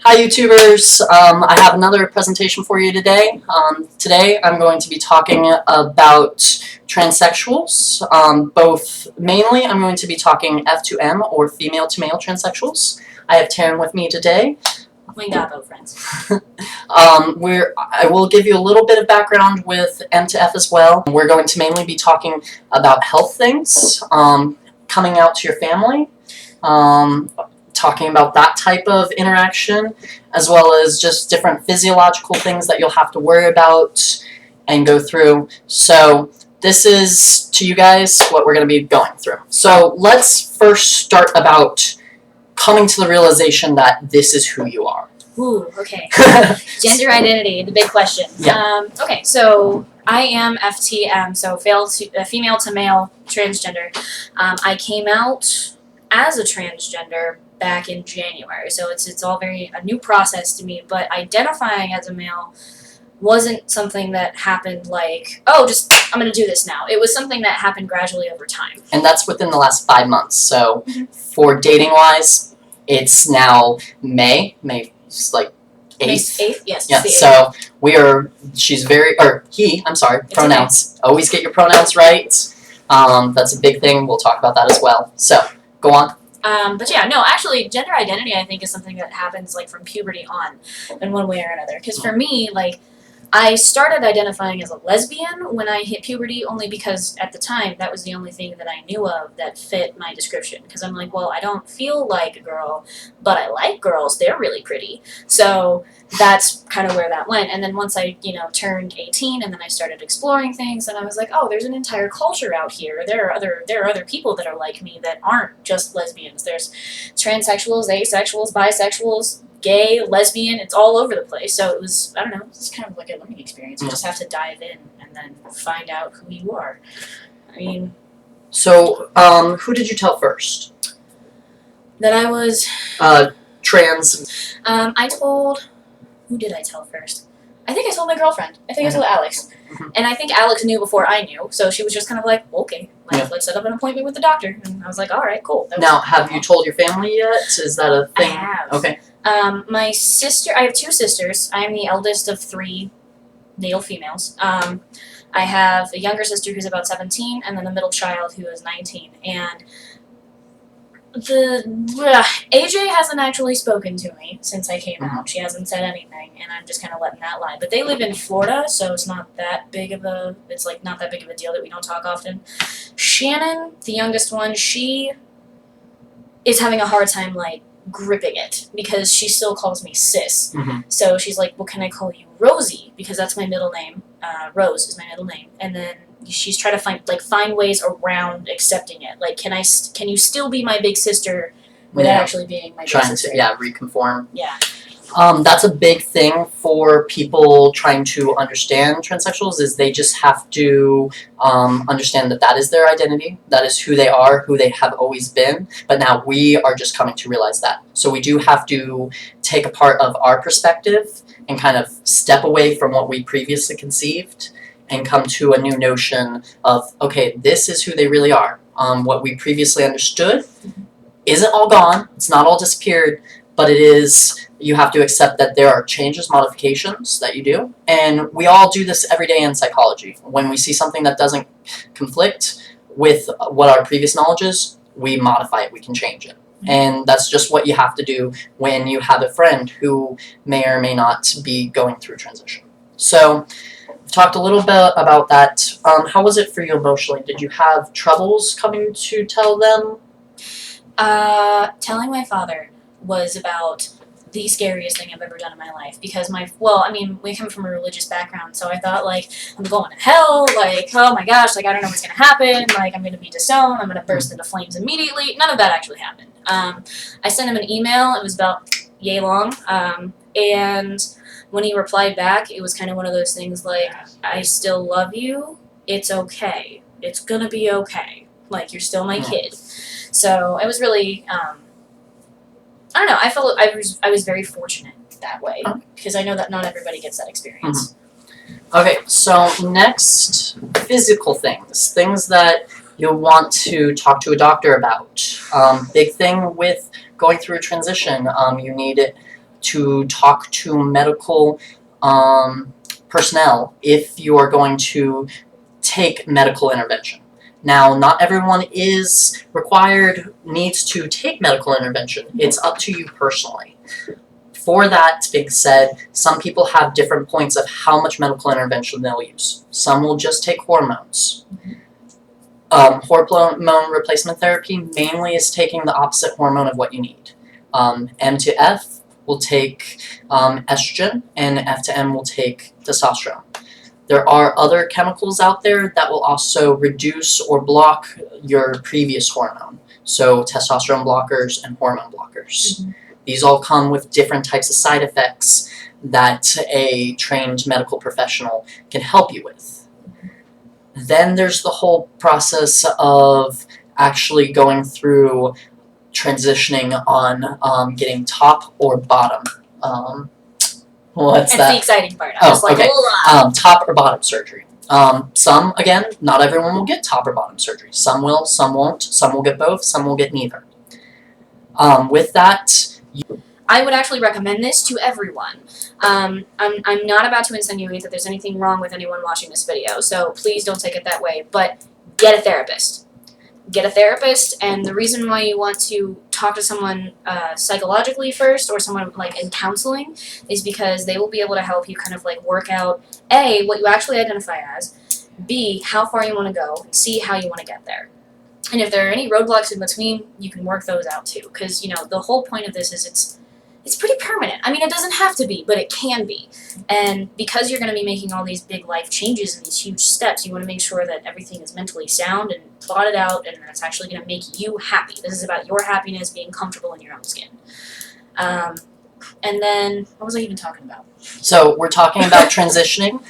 Hi YouTubers, I have another presentation for you today. Today I'm going to be talking about transsexuals. Mainly I'm going to be talking F2M or female to male transsexuals. I have Taryn with me today. We got both friends. I will give you a little bit of background with M to F as well. We're going to mainly be talking about health things, coming out to your family, talking about that type of interaction, as well as just different physiological things that you'll have to worry about and go through. So this is, to you guys, what we're going to be going through. So let's first start about coming to the realization that this is who you are. Ooh, okay. Gender identity, the big question. Yeah. Okay, so I am FTM, so female to male transgender. I came out as a transgender back in January, so it's all a new process to me, but identifying as a male wasn't something that happened like, oh, just I'm going to do this now. It was something that happened gradually over time. And that's within the last 5 months. So for dating-wise, it's now May like 8th. 8th? Yes. Yeah, 8th. so pronouns. Always get your pronouns right. That's a big thing. We'll talk about that as well. So, go on. But yeah, no, actually, gender identity, I think, is something that happens, like, from puberty on, in one way or another. Because for me, like, I started identifying as a lesbian when I hit puberty, only because, at the time, that was the only thing that I knew of that fit my description. Because I'm like, well, I don't feel like a girl, but I like girls. They're really pretty. So that's kind of where that went. And then once I, turned 18, and then I started exploring things, and I was like, oh, there's an entire culture out here. There are other people that are like me that aren't just lesbians. There's transsexuals, asexuals, bisexuals, gay, lesbian, it's all over the place. So it was, I don't know, it's kind of like a learning experience. You just have to dive in and then find out who you are. I mean... So, who did you tell first? That I was... trans. Who did I tell first? I think I told my girlfriend. I think I told Alex. And I think Alex knew before I knew, so she was just kind of like, okay, let's set up an appointment with the doctor. And I was like, all right, cool. Now, have you told your family yet? Is that a thing? I have. Okay. My sister, I have 2 sisters. I am the eldest of 3 male females. I have a younger sister who's about 17, and then a middle child who is 19. And AJ hasn't actually spoken to me since I came out. She hasn't said anything, and I'm just kind of letting that lie. But they live in Florida, so it's not that big of a deal that we don't talk often. Shannon, the youngest one, she is having a hard time, like, gripping it, because she still calls me sis. So she's like, well, can I call you Rosie? Because that's my middle name. Rose is my middle name. And then she's trying to find ways around accepting it. Like, can you still be my big sister without actually being my big sister? Trying to, reconform. Yeah. That's a big thing for people trying to understand transsexuals, is they just have to understand that is their identity, that is who they are, who they have always been, but now we are just coming to realize that. So we do have to take a part of our perspective and kind of step away from what we previously conceived and come to a new notion of, okay, this is who they really are. What we previously understood isn't all gone, it's not all disappeared, but it is... You have to accept that there are changes, modifications that you do. And we all do this every day in psychology. When we see something that doesn't conflict with what our previous knowledge is, we modify it, we can change it. And that's just what you have to do when you have a friend who may or may not be going through transition. So, we've talked a little bit about that. How was it for you emotionally? Did you have troubles coming to tell them? Telling my father was about the scariest thing I've ever done in my life, because we come from a religious background, so I thought, like, I'm going to hell, like, oh my gosh, like, I don't know what's going to happen, like, I'm going to be disowned, I'm going to burst into flames immediately. None of that actually happened. I sent him an email, it was about yay long, and when he replied back, it was kind of one of those things like, I still love you, it's okay, it's going to be okay, like, you're still my kid. So, it was really, I don't know, I felt I was very fortunate that way, because I know that not everybody gets that experience. Okay, so next, physical things that you'll want to talk to a doctor about. Big thing with going through a transition, you need to talk to medical personnel if you are going to take medical intervention. Now, not everyone needs to take medical intervention. It's up to you personally. For that being said, some people have different points of how much medical intervention they'll use. Some will just take hormones. Hormone replacement therapy mainly is taking the opposite hormone of what you need. M to F will take estrogen, and F to M will take testosterone. There are other chemicals out there that will also reduce or block your previous hormone. So testosterone blockers and hormone blockers. Mm-hmm. These all come with different types of side effects that a trained medical professional can help you with. Then there's the whole process of actually going through transitioning on getting top or bottom. What's That's that? the exciting part. I'm just like, okay. "Ugh." Top or bottom surgery. Some, again, not everyone will get top or bottom surgery. Some will, some won't. Some will get both, some will get neither. With that, I would actually recommend this to everyone. I'm not about to insinuate that there's anything wrong with anyone watching this video, so please don't take it that way, but get a therapist. Get a therapist, and the reason why you want to talk to someone psychologically first, or someone like in counseling, is because they will be able to help you kind of like work out A, what you actually identify as, B, how far you want to go, and C, how you want to get there. And if there are any roadblocks in between, you can work those out too, because the whole point of this is it's pretty permanent. I mean, it doesn't have to be, but it can be. And because you're going to be making all these big life changes and these huge steps, you want to make sure that everything is mentally sound and thought it out, and that's actually going to make you happy. This is about your happiness, being comfortable in your own skin. And then, what was I even talking about? So we're talking about transitioning.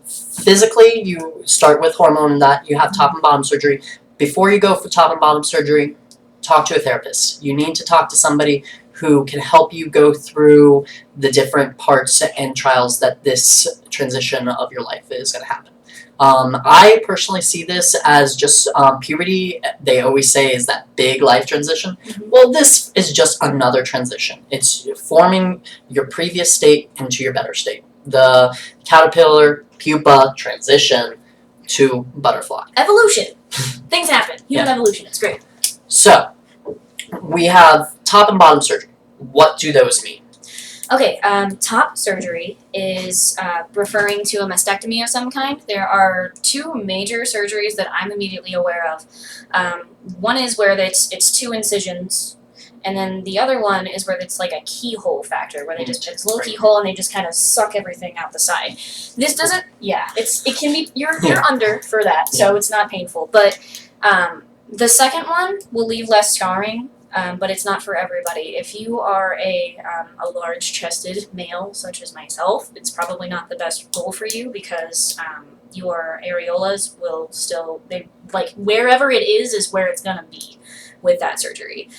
Physically, you start with hormone and that. You have top and bottom surgery. Before you go for top and bottom surgery, talk to a therapist. You need to talk to somebody who can help you go through the different parts and trials that this transition of your life is going to happen. I personally see this as just puberty, they always say, is that big life transition. Mm-hmm. Well, this is just another transition. It's forming your previous state into your better state. The caterpillar, pupa, transition to butterfly. Evolution. Things happen. Human evolution. It's great. So, we have top and bottom surgery. What do those mean? Okay, top surgery is referring to a mastectomy of some kind. There are two major surgeries that I'm immediately aware of. One is where it's two incisions, and then the other one is where it's like a keyhole factor, where they just it's a little keyhole and they just kind of suck everything out the side. This doesn't, it can be you're under for that, so it's not painful. But the second one will leave less scarring. But it's not for everybody. If you are a large-chested male, such as myself, it's probably not the best goal for you, because your areolas will still, wherever it is where it's gonna be with that surgery.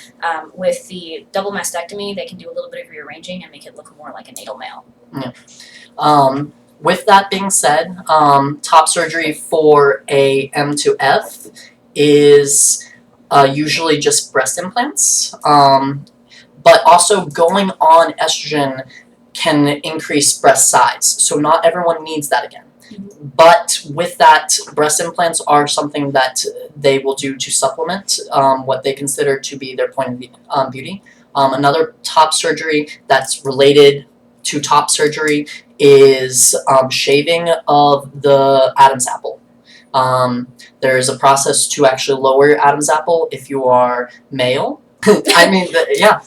With the double mastectomy, they can do a little bit of rearranging and make it look more like a natal male. Yeah. With that being said, top surgery for a M to F is usually just breast implants, but also going on estrogen can increase breast size, so not everyone needs that again. Mm-hmm. But with that, breast implants are something that they will do to supplement what they consider to be their point of beauty. Another top surgery that's related to top surgery is shaving of the Adam's apple. There's a process to actually lower your Adam's apple if you are male. I mean,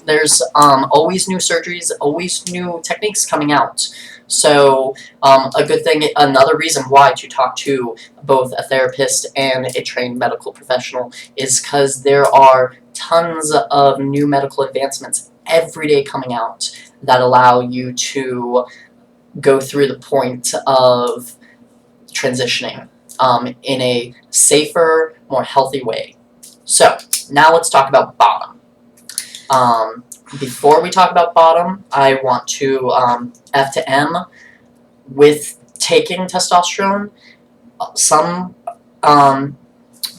there's always new surgeries, always new techniques coming out. So a good thing, another reason why to talk to both a therapist and a trained medical professional is because there are tons of new medical advancements every day coming out that allow you to go through the point of transitioning in a safer, more healthy way. So, now let's talk about bottom. Before we talk about bottom, I want to F to M. With taking testosterone, some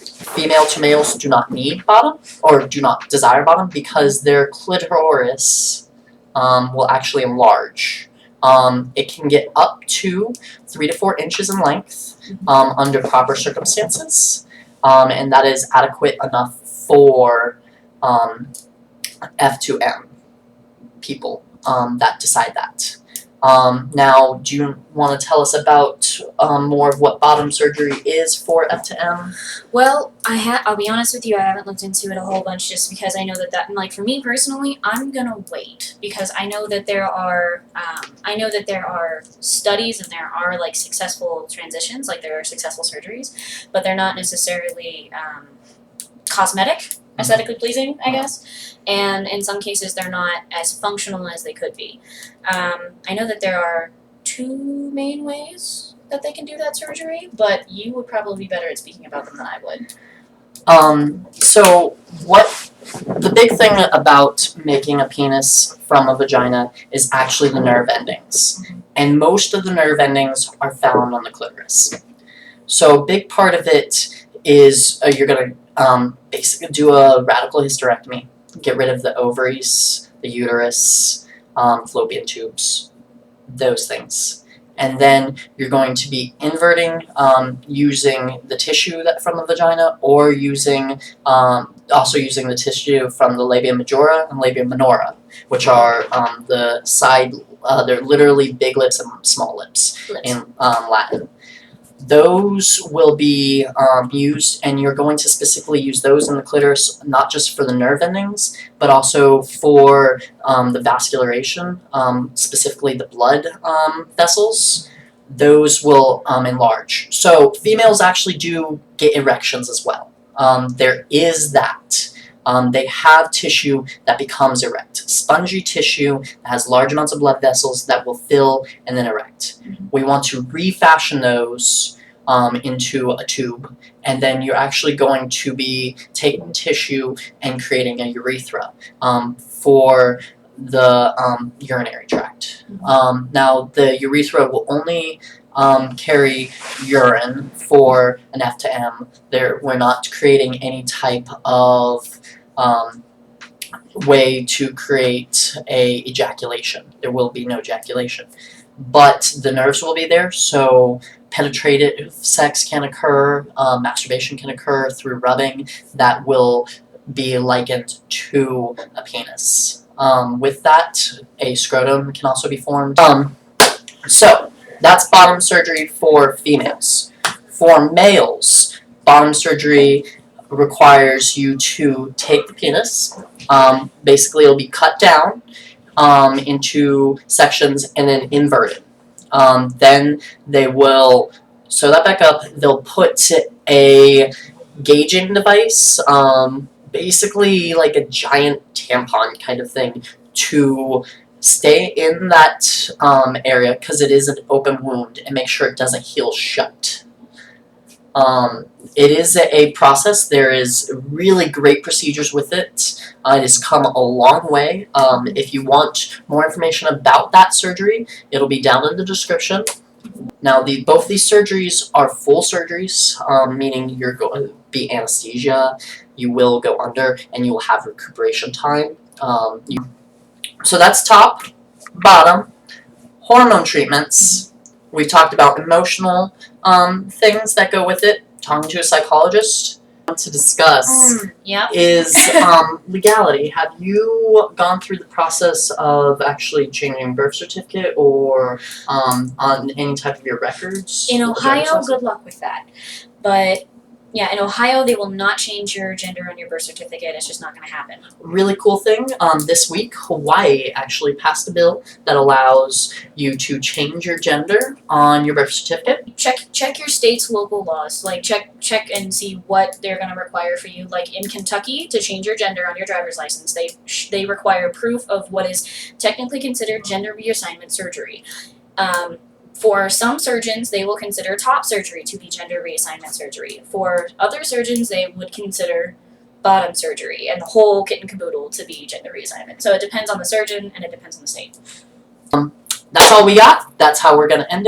female to males do not need bottom, or do not desire bottom, because their clitoris will actually enlarge. It can get up to 3 to 4 inches in length under proper circumstances, and that is adequate enough for F2M people that decide that. Now, do you want to tell us about more of what bottom surgery is for F2M? Well, I'll be honest with you, I haven't looked into it a whole bunch just because I know that like for me personally, I'm gonna wait because I know that there are studies and there are like successful transitions, like there are successful surgeries, but they're not necessarily cosmetic, aesthetically pleasing, I guess. And in some cases, they're not as functional as they could be. I know that there are 2 main ways that they can do that surgery, but you would probably be better at speaking about them than I would. So what the big thing about making a penis from a vagina is actually the nerve endings. And most of the nerve endings are found on the clitoris. So a big part of it is you're going to basically do a radical hysterectomy, get rid of the ovaries, the uterus, fallopian tubes, those things. And then you're going to be inverting using the tissue from the vagina, or using also using the tissue from the labia majora and labia minora, which are the side. They're literally big lips and small lips in Latin. Those will be used, and you're going to specifically use those in the clitoris, not just for the nerve endings, but also for the vascularization, specifically the blood vessels. Those will enlarge. So females actually do get erections as well. There is that. They have tissue that becomes erect. Spongy tissue that has large amounts of blood vessels that will fill and then erect. We want to refashion those into a tube, and then you're actually going to be taking tissue and creating a urethra for the urinary tract. Now, the urethra will only carry urine for an F to M. We're not creating any type of way to create a ejaculation. There will be no ejaculation. But the nerves will be there, so penetrative sex can occur, masturbation can occur through rubbing that will be likened to a penis. With that, a scrotum can also be formed. So, that's bottom surgery for females. For males, bottom surgery requires you to take the penis. Basically, it'll be cut down into sections and then inverted. Then they will sew that back up. They'll put a gauging device, basically like a giant tampon kind of thing, to stay in that area because it is an open wound, and make sure it doesn't heal shut. It is a process. There is really great procedures with it. It has come a long way. If you want more information about that surgery, it'll be down in the description. Now, both these surgeries are full surgeries, meaning you're going to be anesthesia, you will go under, and you will have recuperation time. So that's top, bottom. Hormone treatments. We've talked about emotional things that go with it. Talking to a psychologist to discuss is legality. Have you gone through the process of actually changing birth certificate or on any type of your records? In Ohio, good luck with that. But yeah, in Ohio, they will not change your gender on your birth certificate. It's just not going to happen. Really cool thing. This week, Hawaii actually passed a bill that allows you to change your gender on your birth certificate. Check your state's local laws. Like check and see what they're going to require for you. Like in Kentucky, to change your gender on your driver's license, they require proof of what is technically considered gender reassignment surgery. For some surgeons, they will consider top surgery to be gender reassignment surgery. For other surgeons, they would consider bottom surgery and the whole kit and caboodle to be gender reassignment. So it depends on the surgeon and it depends on the state. That's all we got. That's how we're going to end it.